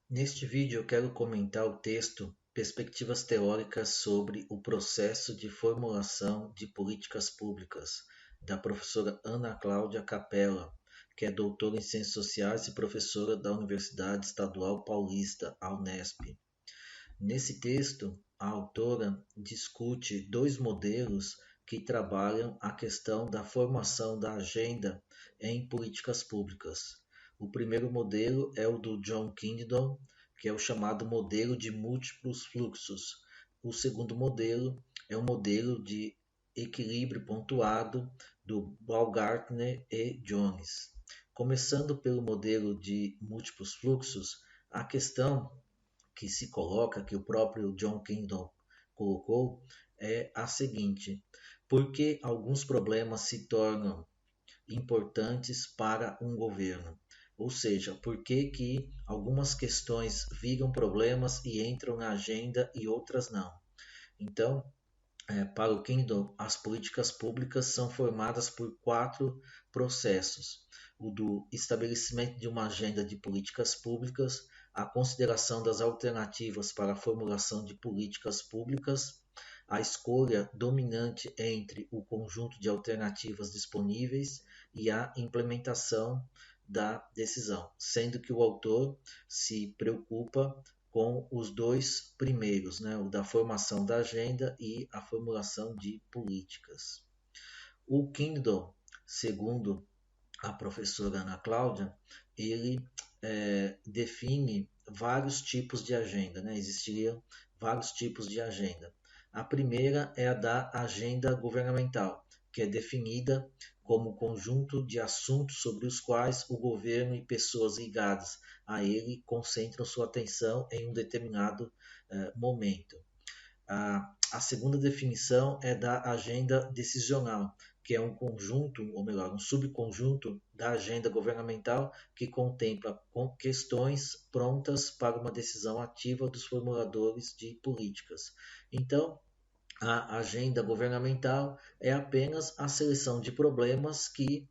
Neste vídeo eu quero comentar o texto Perspectivas Teóricas sobre o Processo de Formulação de Políticas Públicas, da professora Ana Cláudia Capella, que é doutora em Ciências Sociais e professora da Universidade Estadual Paulista, a Unesp. Nesse texto, a autora discute dois modelos que trabalham a questão da formação da agenda em políticas públicas. O primeiro modelo é o do John Kingdon, que é o chamado modelo de múltiplos fluxos. O segundo modelo é o modelo de equilíbrio pontuado do Baumgartner e Jones. Começando pelo modelo de múltiplos fluxos, a questão que se coloca, que o próprio John Kingdon colocou, é a seguinte: por que alguns problemas se tornam importantes para um governo? Ou seja, por que, que algumas questões viram problemas e entram na agenda e outras não? Então, para o Kingdom, as políticas públicas são formadas por quatro processos: o do estabelecimento de uma agenda de políticas públicas, a consideração das alternativas para a formulação de políticas públicas, a escolha dominante entre o conjunto de alternativas disponíveis e a implementação da decisão, sendo que o autor se preocupa com os dois primeiros, né, o da formação da agenda e a formulação de políticas. O Kingdom, segundo a professora Ana Cláudia, ele define vários tipos de agenda, né? Existiriam vários tipos de agenda. A primeira é a da agenda governamental, que é definida como conjunto de assuntos sobre os quais o governo e pessoas ligadas a ele concentram sua atenção em um determinado momento. A segunda definição é da agenda decisional, que é um conjunto, ou melhor, um subconjunto da agenda governamental que contempla questões prontas para uma decisão ativa dos formuladores de políticas. Então, a agenda governamental é apenas a seleção de problemas que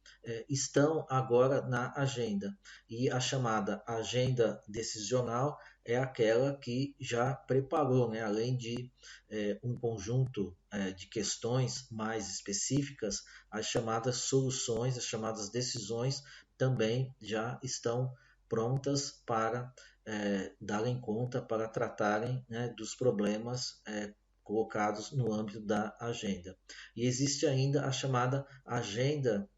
estão agora na agenda. E a chamada agenda decisional é aquela que já preparou, né, além de um conjunto de questões mais específicas, as chamadas soluções, as chamadas decisões também já estão prontas para darem conta, para tratarem, né, dos problemas colocados no âmbito da agenda. E existe ainda a chamada agenda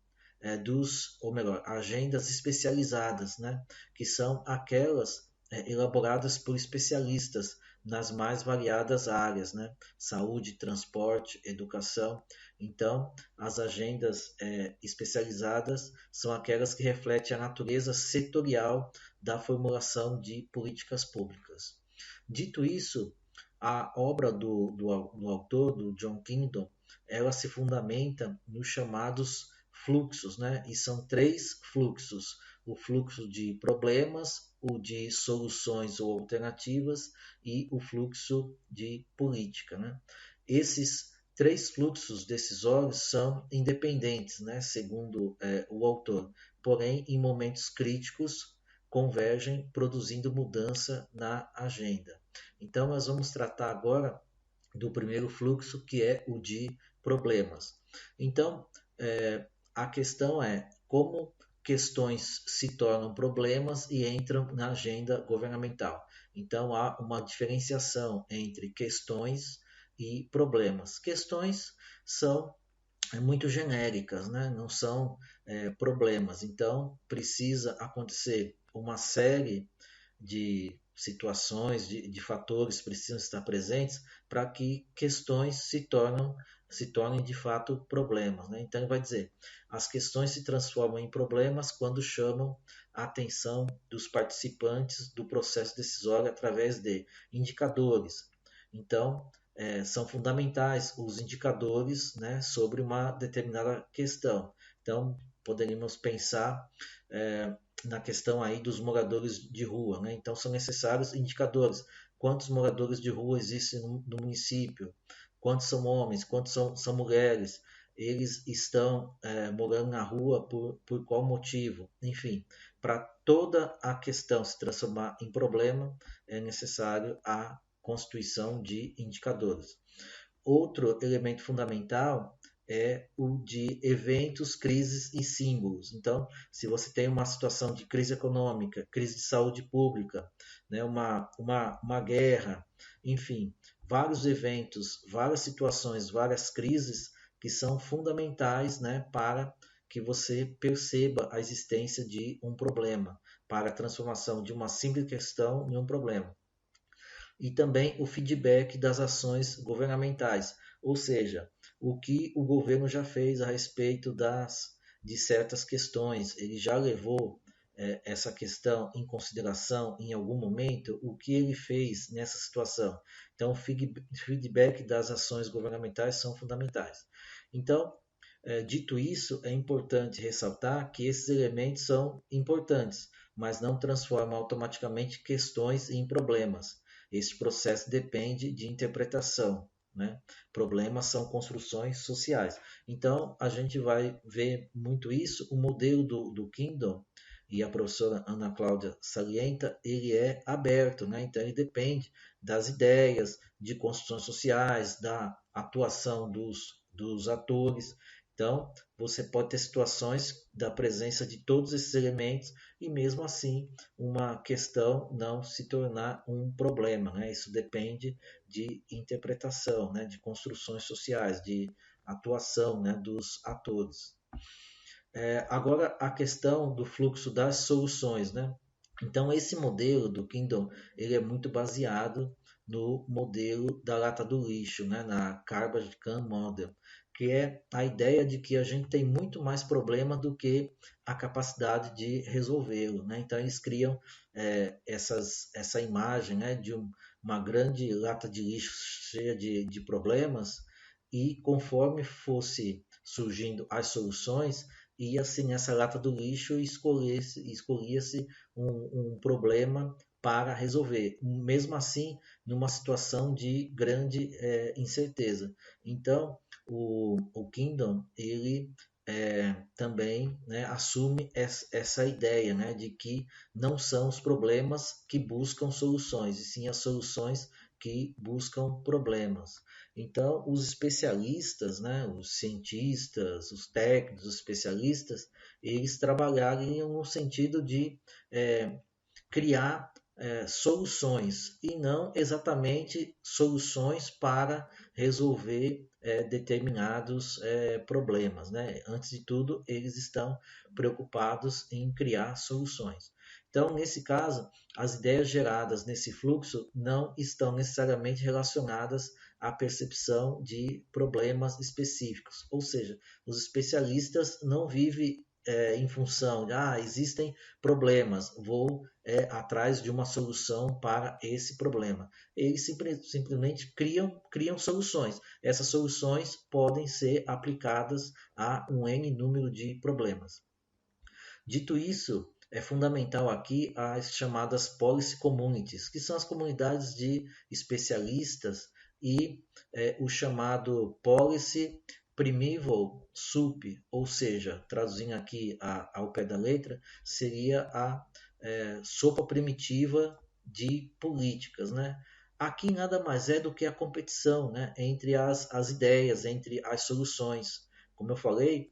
ou melhor, agendas especializadas, né, que são aquelas elaboradas por especialistas nas mais variadas áreas, né, saúde, transporte, educação. Então, as agendas especializadas são aquelas que refletem a natureza setorial da formulação de políticas públicas. Dito isso, a obra do autor, do John Kingdon, ela se fundamenta nos chamados fluxos, né? E são três fluxos: o fluxo de problemas, o de soluções ou alternativas e o fluxo de política, né? Esses três fluxos decisórios são independentes, né? Segundo o autor, porém, em momentos críticos, convergem, produzindo mudança na agenda. Então, nós vamos tratar agora do primeiro fluxo, que é o de problemas. Então, a questão é como questões se tornam problemas e entram na agenda governamental. Então, há uma diferenciação entre questões e problemas. Questões são muito genéricas, né? Não são problemas. Então, precisa acontecer uma série de situações, de fatores precisam estar presentes para que questões se tornem de fato problemas, né? Então ele vai dizer, as questões se transformam em problemas quando chamam a atenção dos participantes do processo decisório através de indicadores. Então, são fundamentais os indicadores, né, sobre uma determinada questão. Então, poderíamos pensar na questão aí dos moradores de rua, né? Então são necessários indicadores. Quantos moradores de rua existem no município? Quantos são homens? Quantos são mulheres? eles estão morando na rua por qual motivo, enfim, para toda a questão se transformar em problema, é necessário a constituição de indicadores. Outro elemento fundamental é o de eventos, crises e símbolos. Então, se você tem uma situação de crise econômica, crise de saúde pública, né, uma guerra, enfim, vários eventos, várias situações, várias crises que são fundamentais, né, para que você perceba a existência de um problema, para a transformação de uma simples questão em um problema. E também o feedback das ações governamentais, ou seja, o que o governo já fez a respeito de certas questões, ele já levou essa questão em consideração em algum momento, o que ele fez nessa situação. Então, o feedback das ações governamentais são fundamentais. Então, dito isso, é importante ressaltar que esses elementos são importantes, mas não transformam automaticamente questões em problemas. Esse processo depende de interpretação, né? Problemas são construções sociais. Então, a gente vai ver muito isso. O modelo do Kingdom, e a professora Ana Cláudia salienta, ele é aberto, né? Então, ele depende das ideias, de construções sociais, da atuação dos atores. Então, você pode ter situações da presença de todos esses elementos e, mesmo assim, uma questão não se tornar um problema, né? Isso depende de interpretação, né? De construções sociais, de atuação, né? Dos atores. Agora, a questão do fluxo das soluções, né? Então, esse modelo do Kingdom, ele é muito baseado no modelo da lata do lixo, né? Na Garbage Can Model, que é a ideia de que a gente tem muito mais problema do que a capacidade de resolvê-lo, né? Então, eles criam essa imagem, né? De uma grande lata de lixo cheia de problemas, e conforme fosse surgindo as soluções, ia-se nessa lata do lixo e escolhia-se um problema para resolver, mesmo assim numa situação de grande incerteza. Então, o Kingdom, ele também, né, assume essa ideia, né, de que não são os problemas que buscam soluções, e sim as soluções que buscam problemas. Então, os especialistas, né, os cientistas, os técnicos, os especialistas, eles trabalhariam no sentido de criar soluções e não exatamente soluções para resolver determinados problemas, né? Antes de tudo, eles estão preocupados em criar soluções. Então, nesse caso, as ideias geradas nesse fluxo não estão necessariamente relacionadas à percepção de problemas específicos, ou seja, os especialistas não vivem em função de existem problemas, vou atrás de uma solução para esse problema. Eles simplesmente criam soluções. Essas soluções podem ser aplicadas a um N número de problemas. Dito isso, é fundamental aqui as chamadas policy communities, que são as comunidades de especialistas, e o chamado policy primeval sup, ou seja, traduzindo aqui ao pé da letra, seria a sopa primitiva de políticas, né? Aqui nada mais é do que a competição, né, entre as ideias, entre as soluções. Como eu falei,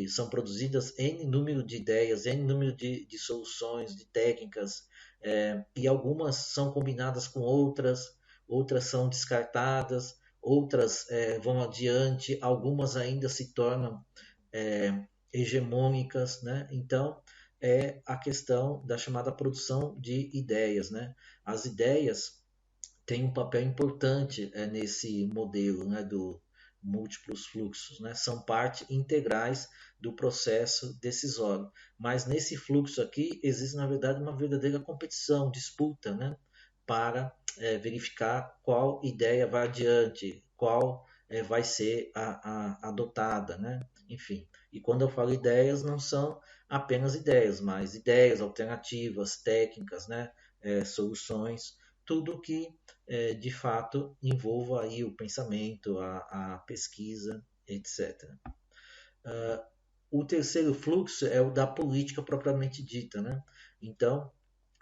são produzidas N número de ideias, N número de soluções, de técnicas, e algumas são combinadas com outras, outras são descartadas, outras vão adiante, algumas ainda se tornam hegemônicas, né? Então, é a questão da chamada produção de ideias, né? As ideias têm um papel importante nesse modelo, né, do múltiplos fluxos, né? São parte integrais do processo decisório. Mas nesse fluxo aqui existe, na verdade, uma verdadeira competição, disputa, né, para verificar qual ideia vai adiante, qual vai ser adotada, né? Enfim, e quando eu falo ideias, não são apenas ideias, mas ideias, alternativas, técnicas, né? Soluções, tudo que de fato envolva aí o pensamento, a pesquisa, etc. O terceiro fluxo é o da política propriamente dita, né? Então,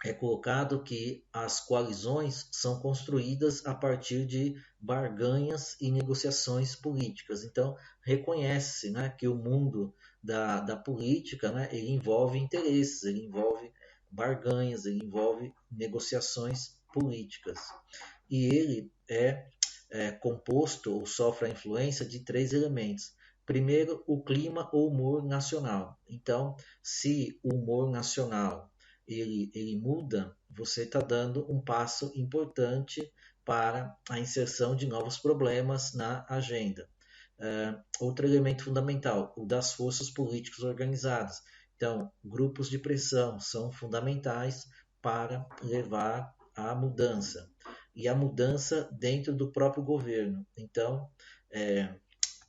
é colocado que as coalizões são construídas a partir de barganhas e negociações políticas. Então, reconhece, né, que o mundo da política, né, ele envolve interesses, ele envolve barganhas, ele envolve negociações políticas. E ele é composto ou sofre a influência de três elementos. Primeiro, o clima ou humor nacional. Então, se o humor nacional ele muda, você está dando um passo importante para a inserção de novos problemas na agenda. Outro elemento fundamental, o das forças políticas organizadas. Então, grupos de pressão são fundamentais para levar à mudança. E a mudança dentro do próprio governo. Então,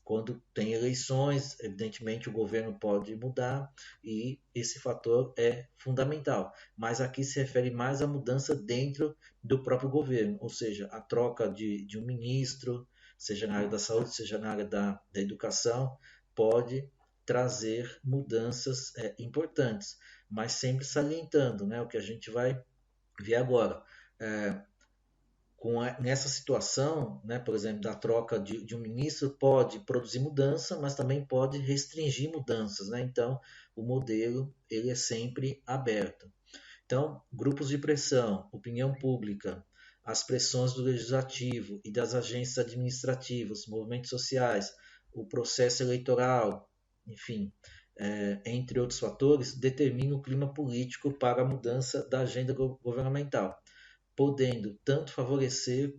quando tem eleições, evidentemente o governo pode mudar e esse fator é fundamental. Mas aqui se refere mais à mudança dentro do próprio governo, ou seja, a troca de um ministro, seja na área da saúde, seja na área da educação, pode trazer mudanças importantes, mas sempre salientando, né, o que a gente vai ver agora. Nessa situação, né, por exemplo, da troca de um ministro, pode produzir mudança, mas também pode restringir mudanças. Né? Então, o modelo ele é sempre aberto. Então, grupos de pressão, opinião pública, as pressões do legislativo e das agências administrativas, movimentos sociais, o processo eleitoral, enfim, entre outros fatores, determinam o clima político para a mudança da agenda governamental, podendo tanto favorecer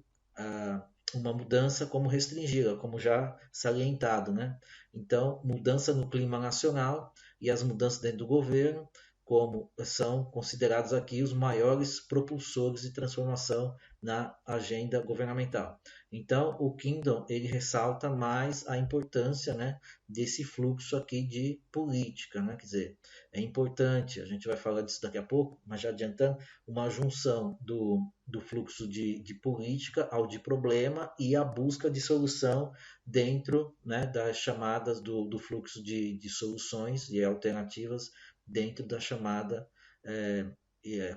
uma mudança como restringi-la, como já salientado. Né? Então, mudança no clima nacional e as mudanças dentro do governo, como são considerados aqui os maiores propulsores de transformação na agenda governamental. Então, o Kingdom ele ressalta mais a importância, né, desse fluxo aqui de política. Né? Quer dizer, é importante, a gente vai falar disso daqui a pouco, mas já adiantando, uma junção do fluxo de política ao de problema e a busca de solução dentro, né, das chamadas do fluxo de soluções e alternativas dentro da chamada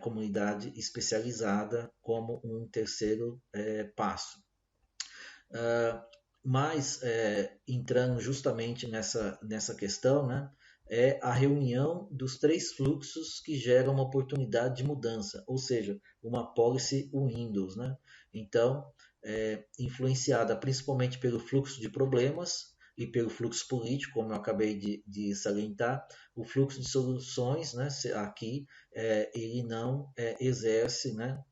comunidade especializada como um terceiro passo. Mas, entrando justamente nessa questão, né, é a reunião dos três fluxos que geram uma oportunidade de mudança, ou seja, uma policy Windows. Né? Então, influenciada principalmente pelo fluxo de problemas e pelo fluxo político, como eu acabei de salientar, o fluxo de soluções, né, aqui, ele não exerce, né,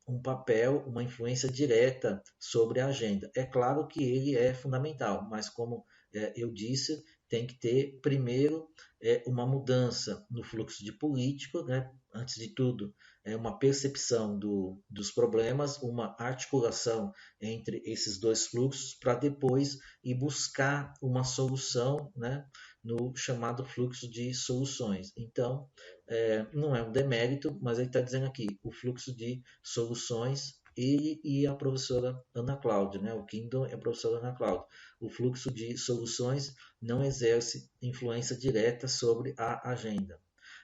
um papel, uma influência direta sobre a agenda. É claro que ele é fundamental, mas como eu disse, tem que ter primeiro uma mudança no fluxo de político, né? Antes de tudo, uma percepção dos problemas, uma articulação entre esses dois fluxos para depois ir buscar uma solução, né? No chamado fluxo de soluções. Então, não é um demérito, mas ele está dizendo aqui, o fluxo de soluções, ele e a professora Ana Cláudia, né? O Kingdom é a professora Ana Cláudia. O fluxo de soluções não exerce influência direta sobre a agenda.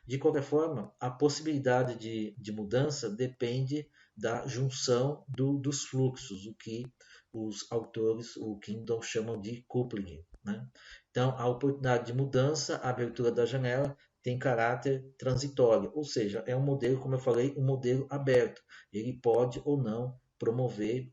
De qualquer forma, a possibilidade de mudança depende da junção dos fluxos, o que os autores, o Kingdom, chamam de coupling. Né? Então, a oportunidade de mudança, a abertura da janela, tem caráter transitório, ou seja, é um modelo, como eu falei, um modelo aberto. Ele pode ou não promover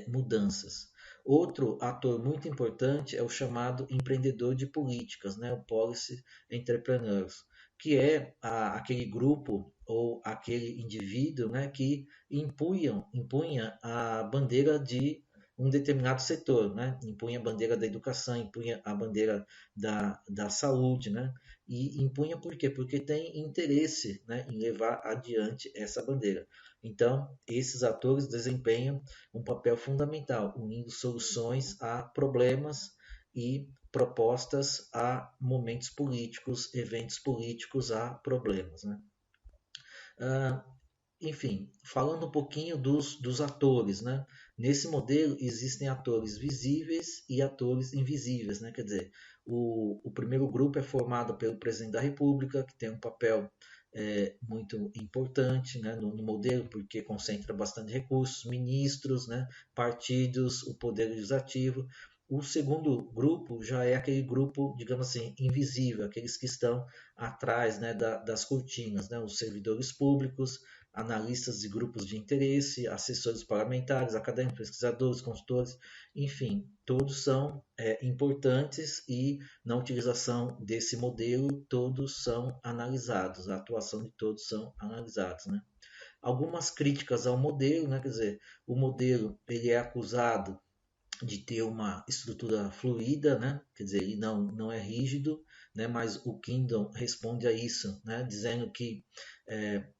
mudanças. Outro ator muito importante é o chamado empreendedor de políticas, né, o Policy Entrepreneurs, que é aquele grupo ou aquele indivíduo, né, que impunha a bandeira de um determinado setor, né? Impunha a bandeira da educação, impunha a bandeira da saúde, né? E impunha por quê? Porque tem interesse, né, em levar adiante essa bandeira. Então, esses atores desempenham um papel fundamental, unindo soluções a problemas e propostas a momentos políticos, eventos políticos a problemas. Né? enfim, falando um pouquinho dos atores, né? Nesse modelo existem atores visíveis e atores invisíveis, né? Quer dizer, o primeiro grupo é formado pelo presidente da República, que tem um papel muito importante, né, no modelo, porque concentra bastante recursos, ministros, né, partidos, o poder legislativo. O segundo grupo já é aquele grupo, digamos assim, invisível, aqueles que estão atrás, né, das cortinas, né, os servidores públicos, analistas de grupos de interesse, assessores parlamentares, acadêmicos, pesquisadores, consultores, enfim, todos são importantes e na utilização desse modelo todos são analisados, a atuação de todos são analisados, né? Algumas críticas ao modelo, né? Quer dizer, o modelo ele é acusado de ter uma estrutura fluida, né? Quer dizer, ele não é rígido, né? Mas o Kindle responde a isso, né? Dizendo que,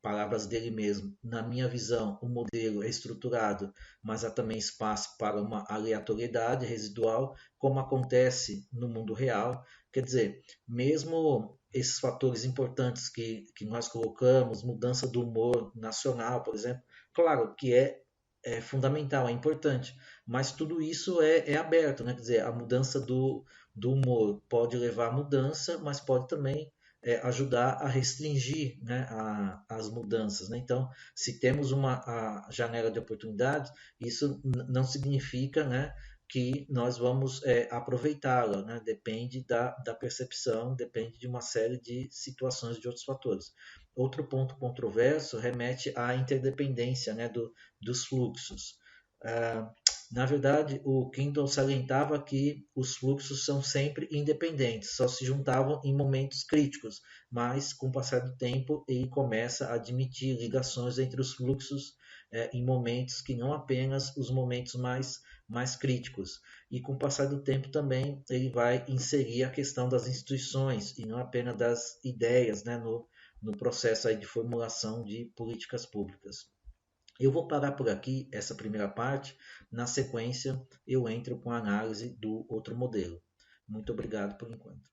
palavras dele mesmo, na minha visão, o modelo é estruturado, mas há também espaço para uma aleatoriedade residual, como acontece no mundo real. Quer dizer, mesmo esses fatores importantes que nós colocamos, mudança do humor nacional, por exemplo, claro que é fundamental, é importante, mas tudo isso é aberto, né? Quer dizer, a mudança do humor pode levar à mudança, mas pode também ajudar a restringir, né, as mudanças, né? Então, se temos uma janela de oportunidade, isso não significa, né, que nós vamos aproveitá-la, né? Depende da percepção, depende de uma série de situações, de outros fatores. Outro ponto controverso remete à interdependência, né, dos fluxos. Ah, na verdade, o Kindle salientava que os fluxos são sempre independentes, só se juntavam em momentos críticos, mas com o passar do tempo ele começa a admitir ligações entre os fluxos em momentos que não apenas os momentos mais críticos. E com o passar do tempo também ele vai inserir a questão das instituições e não apenas das ideias, né, no processo aí de formulação de políticas públicas. Eu vou parar por aqui essa primeira parte. Na sequência, eu entro com a análise do outro modelo. Muito obrigado por enquanto.